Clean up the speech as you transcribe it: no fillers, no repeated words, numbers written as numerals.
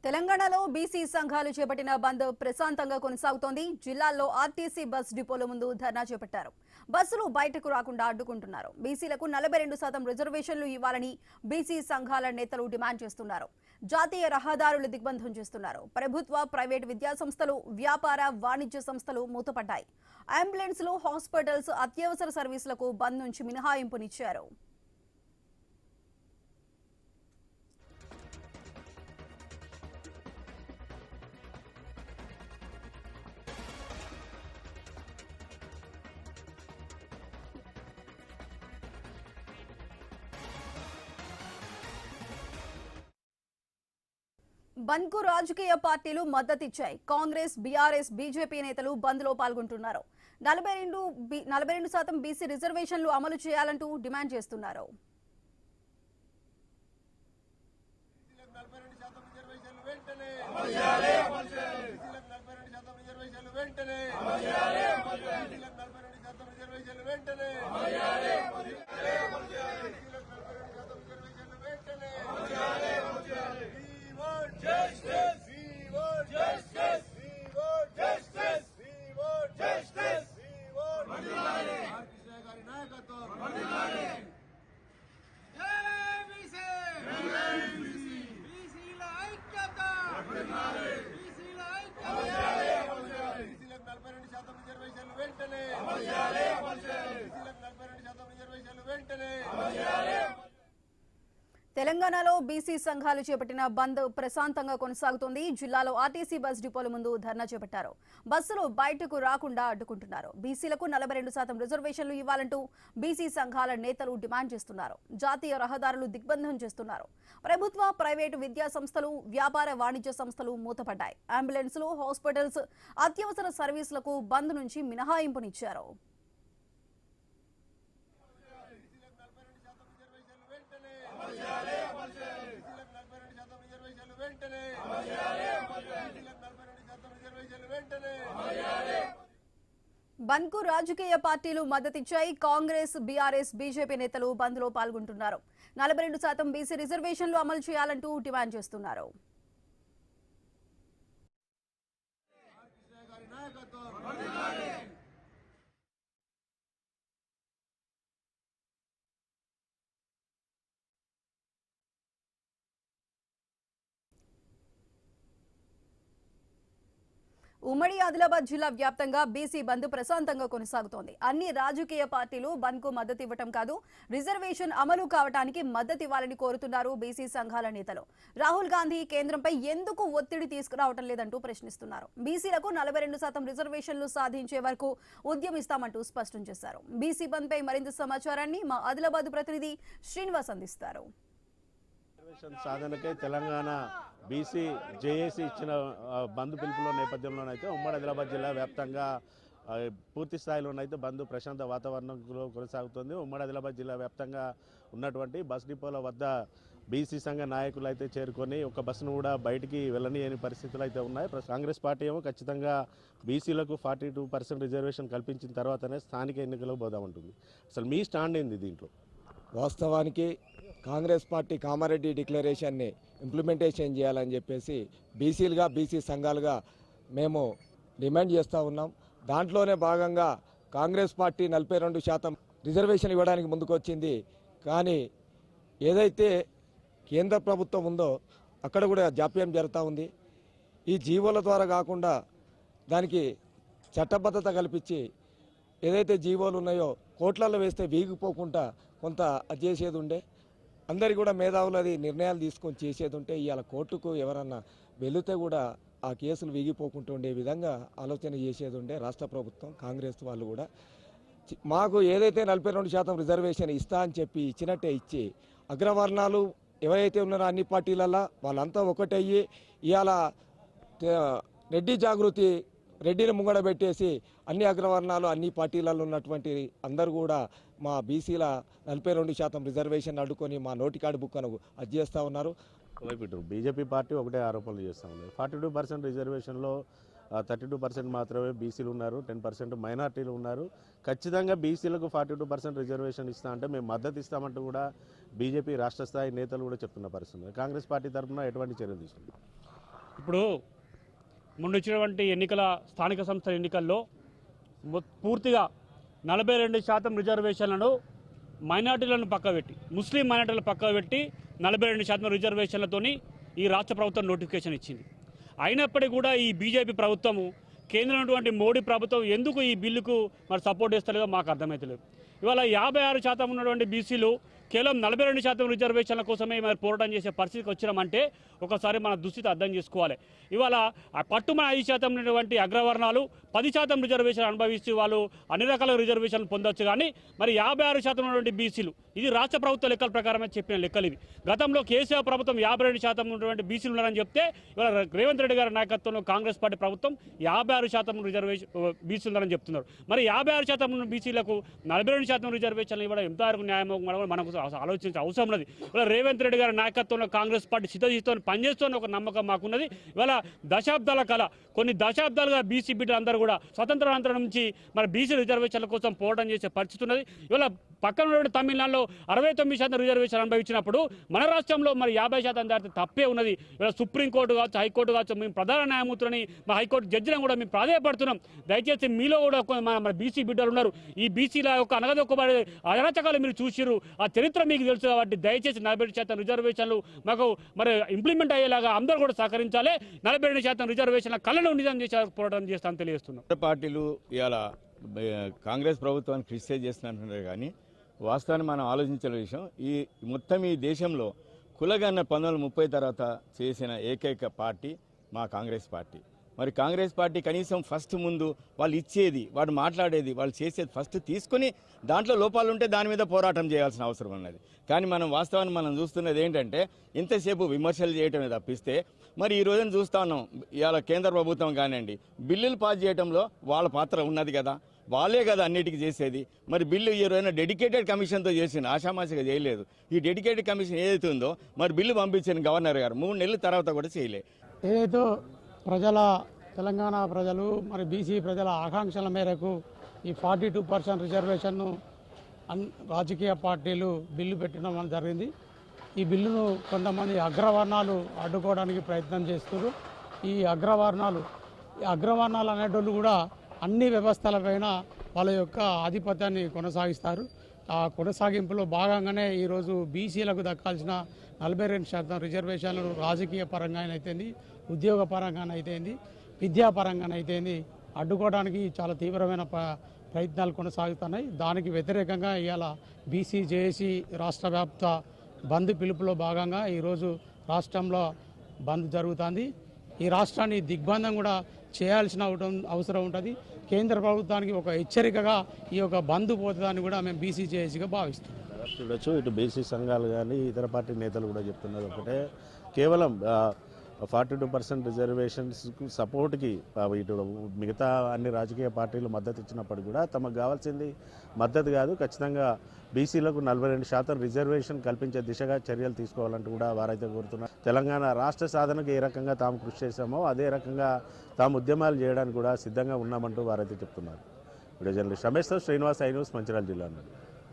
తెలంగాణలో బీసీ సంఘాలు చేపట్టిన బంద్ ప్రశాంతంగా కొనసాగుతోంది. జిల్లాల్లో ఆర్టీసీ బస్ డిపోల ముందు ధర్నా చేపట్టారు. బస్సులు బయటకు రాకుండా అడ్డుకుంటున్నారు. బీసీలకు 42% రిజర్వేషన్లు ఇవ్వాలని బీసీ సంఘాల నేతలు డిమాండ్ చేస్తున్నారు. జాతీయ రహదారులు దిగ్బంధం చేస్తున్నారు. ప్రభుత్వ, ప్రైవేటు విద్యాసంస్థలు, వ్యాపార, వాణిజ్య సంస్థలు మూతపడ్డాయి. అంబులెన్స్లు, హాస్పిటల్స్, అత్యవసర సర్వీసులకు బంద్ నుంచి మినహాయింపునిచ్చారు. బంద్ కు రాజకీయ పార్టీలు మద్దతిచ్చాయి. కాంగ్రెస్, బీఆర్ఎస్, బీజేపీ నేతలు బంద్ లో పాల్గొంటున్నారు. 42% బీసీ రిజర్వేషన్లు అమలు చేయాలంటూ డిమాండ్ చేస్తున్నారు. తెలంగాణలో బీసీ సంఘాలు చేపట్టిన బంద్ ప్రశాంతంగా కొనసాగుతోంది. జిల్లాలో ఆర్టీసీ బస్ డిపోల ముందు ధర్నా చేపట్టారు. బస్సులు బయటకు రాకుండా అడ్డుకుంటున్నారు. బీసీలకు 42% రిజర్వేషన్లు ఇవ్వాలంటూ బీసీ సంఘాల నేతలు డిమాండ్ చేస్తున్నారు. జాతీయ రహదారులు దిగ్బంధం చేస్తున్నారు. ప్రభుత్వ, ప్రైవేటు విద్యా సంస్థలు, వ్యాపార, వాణిజ్య సంస్థలు మూతపడ్డాయి. అంబులెన్స్లు, హాస్పిటల్స్, అత్యవసర సర్వీసులకు బంద్ నుంచి మినహాయింపునిచ్చారు. బంద్ కు రాజకీయ పార్టీలు మద్దతిచ్చాయి. కాంగ్రెస్, బీఆర్ఎస్, బీజేపీ నేతలు బంద్ లో పాల్గొంటున్నారు. 42% బీసీ రిజర్వేషన్లు అమలు చేయాలంటూ డిమాండ్ చేస్తున్నారు. ఉమ్మడి ఆదిలాబాద్ జిల్లా వ్యాప్తంగా బీసీ బంద్ ప్రశాంతంగా కొనసాగుతోంది. అన్ని రాజకీయ పార్టీలు బంద్ కు మద్దతు ఇవ్వటం కాదు, రిజర్వేషన్ అమలు కావడానికి మద్దతు ఇవ్వాలని కోరుతున్నారు బీసీ సంఘాల నేతలు. రాహుల్ గాంధీ కేంద్రంపై ఎందుకు ఒత్తిడి తీసుకురావటం లేదంటూ ప్రశ్నిస్తున్నారు. బీసీలకు 42% రిజర్వేషన్లు సాధించే వరకు ఉద్యమిస్తామంటూ స్పష్టం చేశారు. బీసీ బంద్ పై మరింత సమాచారాన్ని మా ఆదిలాబాద్ ప్రతినిధి శ్రీనివాస్ అందిస్తారు. సాధనకై తెలంగాణ బీసీ జేఏసీ ఇచ్చిన బంద్ పిలుపులో నేపథ్యంలోనైతే ఉమ్మడి ఆదిలాబాద్ జిల్లా వ్యాప్తంగా పూర్తి స్థాయిలోనైతే బంద్ ప్రశాంత వాతావరణంలో కొనసాగుతుంది. ఉమ్మడి ఆదిలాబాద్ జిల్లా వ్యాప్తంగా ఉన్నటువంటి బస్ డిపోల వద్ద బీసీ సంఘ నాయకులు అయితే చేరుకొని ఒక బస్సును కూడా బయటికి వెళ్ళనియని పరిస్థితులు అయితే ఉన్నాయి. కాంగ్రెస్ పార్టీ ఏమో ఖచ్చితంగా బీసీలకు 42% రిజర్వేషన్ కల్పించిన తర్వాతనే స్థానిక ఎన్నికలకు పోదామంటుంది. అసలు మీ స్టాండ్ ఏంది దీంట్లో? వాస్తవానికి కాంగ్రెస్ పార్టీ కామారెడ్డి డిక్లరేషన్ని ఇంప్లిమెంటేషన్ చేయాలని చెప్పేసి బీసీలుగా, బీసీ సంఘాలుగా మేము డిమాండ్ చేస్తూ ఉన్నాం. దాంట్లోనే భాగంగా కాంగ్రెస్ పార్టీ 42% రిజర్వేషన్ ఇవ్వడానికి ముందుకొచ్చింది. కానీ ఏదైతే కేంద్ర ప్రభుత్వం ఉందో అక్కడ కూడా జాప్యం జరుగుతూ ఉంది. ఈ జీవోల ద్వారా కాకుండా దానికి చట్టబద్ధత కల్పించి ఏదైతే జీవోలు ఉన్నాయో కోట్లలో వేస్తే వీగిపోకుండా కొంత అది చేసేది ఉండే, అందరికీ కూడా మేధావులది నిర్ణయాలు తీసుకొని చేసేది ఉంటే ఇవాళ కోర్టుకు ఎవరన్నా వెళితే కూడా ఆ కేసులు వీగిపోకుండా ఉండే విధంగా ఆలోచన చేసేది ఉండే రాష్ట్ర ప్రభుత్వం, కాంగ్రెస్ వాళ్ళు కూడా. మాకు ఏదైతే 42% రిజర్వేషన్ ఇస్తా అని చెప్పి ఇచ్చినట్టే ఇచ్చి అగ్రవర్ణాలు ఎవరైతే ఉన్నారో అన్ని పార్టీలల్లో వాళ్ళంతా ఒకటయ్యి ఇవాళ రెడ్డి జాగృతి రెడ్డిని ముంగడబెట్టేసి అన్ని అగ్రవర్ణాలు, అన్ని పార్టీలలో ఉన్నటువంటి అందరూ కూడా మా బీసీల 42% రిజర్వేషన్ అడ్డుకొని మా నోటికాడి బుక్కను అది చేస్తూ ఉన్నారు. బీజేపీ పార్టీ ఒకటే ఆరోపణలు చేస్తూ ఉంది. 42% రిజర్వేషన్లో 32% మాత్రమే బీసీలు ఉన్నారు, 10% మైనార్టీలు ఉన్నారు. ఖచ్చితంగా బీసీలకు 42% రిజర్వేషన్ ఇస్తా అంటే మేము మద్దతు ఇస్తామంటూ కూడా బీజేపీ రాష్ట్ర స్థాయి నేతలు కూడా చెప్తున్న పరిస్థితి. కాంగ్రెస్ పార్టీ తరఫున ఎటువంటి చర్యలు తీసుకుంటారు? ఇప్పుడు మొన్న వచ్చినటువంటి స్థానిక సంస్థల ఎన్నికల్లో పూర్తిగా 42% రిజర్వేషన్లను మైనార్టీలను పక్కబెట్టి ముస్లిం మైనార్టీలను పక్కబెట్టి 42% రిజర్వేషన్లతోని ఈ రాష్ట్ర ప్రభుత్వం నోటిఫికేషన్ ఇచ్చింది. అయినప్పటికీ కూడా ఈ బీజేపీ ప్రభుత్వము కేంద్రంలో ఉన్నటువంటి మోడీ ప్రభుత్వం ఎందుకు ఈ బిల్లుకు మరి సపోర్ట్ చేస్తలేదో మాకు అర్థమవుతలేదు. ఇవాళ 56% ఉన్నటువంటి బీసీలు కేవలం 42% రిజర్వేషన్ల కోసమే మరి పోరాటం చేసే పరిస్థితికి వచ్చినామంటే ఒకసారి మన దుస్థితి అర్థం చేసుకోవాలి. ఇవాళ పట్టుమన 5% ఉన్నటువంటి అగ్రవర్ణాలు 10% రిజర్వేషన్ అనుభవిస్తూ వాళ్ళు అన్ని రకాల రిజర్వేషన్లు పొందొచ్చు. కానీ మరి 56% ఉన్నటువంటి బీసీలు ఇది రాష్ట్ర ప్రభుత్వ లెక్కల ప్రకారమే చెప్పిన లెక్కలు ఇవి. గతంలో కేసీఆర్ ప్రభుత్వం 52% ఉన్నటువంటి బీసీలు ఉన్నారని చెప్తే ఇవాళ రేవంత్ రెడ్డి గారి నాయకత్వంలో కాంగ్రెస్ పార్టీ ప్రభుత్వం 56% రిజర్వేషన్ బీసీలు ఉన్నారని చెప్తున్నారు. మరి 56% ఉన్న బీసీలకు 42% రిజర్వేషన్లు ఇవ్వడం ఎంతవరకు న్యాయమో మనకు ఆలోచించే అవసరం ఉన్నది. ఇవాళ రేవంత్ రెడ్డి గారి నాయకత్వంలో కాంగ్రెస్ పార్టీ సిద్ధతో పనిచేస్తున్న ఒక నమ్మకం మాకున్నది. ఇవాళ దశాబ్దాల కళ కొన్ని దశాబ్దాలుగా బీసీ బిడ్డలందరూ కూడా స్వతంత్రానంతరం నుంచి మరి బీసీ రిజర్వేషన్ల కోసం పోరాటం చేసే పరిస్థితి ఉన్నది. ఇవాళ పక్కన ఉన్న తమిళనాడులో 69% రిజర్వేషన్ అనుభవించినప్పుడు మన రాష్ట్రంలో మరి 50% దాటితే తప్పే ఉన్నది. ఇవాళ సుప్రీంకోర్టు కావచ్చు, హైకోర్టు కావచ్చు, మేము ప్రధాన న్యాయమూర్తులని మా హైకోర్టు జడ్జిలను కూడా మేము ప్రాధాయపడుతున్నాం. దయచేసి మీలో కూడా మన బీసీ బిడ్డలు ఉన్నారు. ఈ బీసీల యొక్క అనగదొక్కబడే అరాచకాలు మీరు చూసిరు, ఆ చరిత్ర మీకు తెలుసు. కాబట్టి దయచేసి 42% రిజర్వేషన్లు మాకు మరి ఇంప్లిమెంట్ అయ్యేలాగా అందరూ కూడా సహకరించాలి. 42% రిజర్వేషన్ల కళను నిజం చేసే పోరాటం చేస్తామని తెలియజేస్తున్నాం. పార్టీలు ఇవాళ కాంగ్రెస్ ప్రభుత్వాన్ని క్రిటిసైజ్ చేస్తున్నట్టున్నారు. కానీ వాస్తవాన్ని మనం ఆలోచించిన విషయం ఈ దేశంలో కులగన్న 1930 తర్వాత చేసిన ఏకైక పార్టీ మా కాంగ్రెస్ పార్టీ. మరి కాంగ్రెస్ పార్టీ కనీసం ఫస్ట్ ముందు వాళ్ళు ఇచ్చేది, వాళ్ళు మాట్లాడేది, వాళ్ళు చేసేది ఫస్ట్ తీసుకుని దాంట్లో లోపాలు ఉంటే దాని మీద పోరాటం చేయాల్సిన అవసరం ఉన్నది. కానీ వాస్తవాన్ని మనం చూస్తున్నది ఏంటంటే ఇంతసేపు విమర్శలు చేయటమే తప్పిస్తే మరి ఈ రోజున చూస్తా ఉన్నాం. ఇవాళ కేంద్ర ప్రభుత్వం కానివ్వండి బిల్లులు పాస్ చేయడంలో వాళ్ళ పాత్ర ఉన్నది కదా, వాళ్ళే కదా అన్నిటికీ చేసేది. మరి బిల్లు ఈ రోజున డెడికేటెడ్ కమిషన్తో చేసింది, ఆషామాషిగా చేయలేదు. ఈ డెడికేటెడ్ కమిషన్ ఏదైతే ఉందో మరి బిల్లు పంపించిన గవర్నర్ గారు 3 నెలల తర్వాత కూడా చేయలేదు. ఏదైతే తెలంగాణ ప్రజలు మరి బీసీ ప్రజల ఆకాంక్షల మేరకు ఈ 42% రిజర్వేషన్ను రాజకీయ పార్టీలు బిల్లు పెట్టడం జరిగింది. ఈ బిల్లును కొంతమంది అగ్రవర్ణాలు అడ్డుకోవడానికి ప్రయత్నం చేస్తున్నారు. ఈ అగ్రవర్ణాలు అనేటోళ్ళు కూడా అన్ని వ్యవస్థలపైన వాళ్ళ యొక్క ఆధిపత్యాన్ని కొనసాగిస్తారు. ఆ కొనసాగింపులో భాగంగానే ఈరోజు బీసీలకు దక్కాల్సిన 42% రిజర్వేషన్లను రాజకీయ పరంగానైతేంది, ఉద్యోగ పరంగానైతేంది, విద్యాపరంగానైతేంది అడ్డుకోవడానికి చాలా తీవ్రమైన ప్రయత్నాలు కొనసాగుతున్నాయి. దానికి వ్యతిరేకంగా ఇవాళ బీసీ జేఏసీ రాష్ట్ర వ్యాప్త బంద్ పిలుపులో భాగంగా ఈరోజు రాష్ట్రంలో బంద్ జరుగుతుంది. ఈ రాష్ట్రాన్ని దిగ్బంధం కూడా చేయాల్సిన అవసరం ఉంటుంది. కేంద్ర ప్రభుత్వానికి ఒక హెచ్చరికగా ఈ యొక్క బంద్ పోతుందని కూడా మేము బీసీ జేఏసీగా భావిస్తున్నాం. చూడొచ్చు, ఇటు బీసీ సంఘాలు కానీ ఇతర పార్టీ నేతలు కూడా చెప్తున్నారు ఒకటే, కేవలం 42% రిజర్వేషన్స్కు సపోర్ట్కి ఇటు మిగతా అన్ని రాజకీయ పార్టీలు మద్దతు ఇచ్చినప్పుడు కూడా తమకు కావాల్సింది మద్దతు కాదు, ఖచ్చితంగా బీసీలకు 42% రిజర్వేషన్ కల్పించే దిశగా చర్యలు తీసుకోవాలంటూ కూడా వారైతే కోరుతున్నారు. తెలంగాణ రాష్ట్ర సాధనకు ఏ రకంగా తాము కృషి చేశామో అదే రకంగా తాము ఉద్యమాలు చేయడానికి కూడా సిద్ధంగా ఉన్నామంటూ వారైతే చెప్తున్నారు. వీడియో జర్నలిస్ట్ రమేష్తో శ్రీనివాస్, ఐ న్యూస్, మంచిర్యాల జిల్లా నుండి.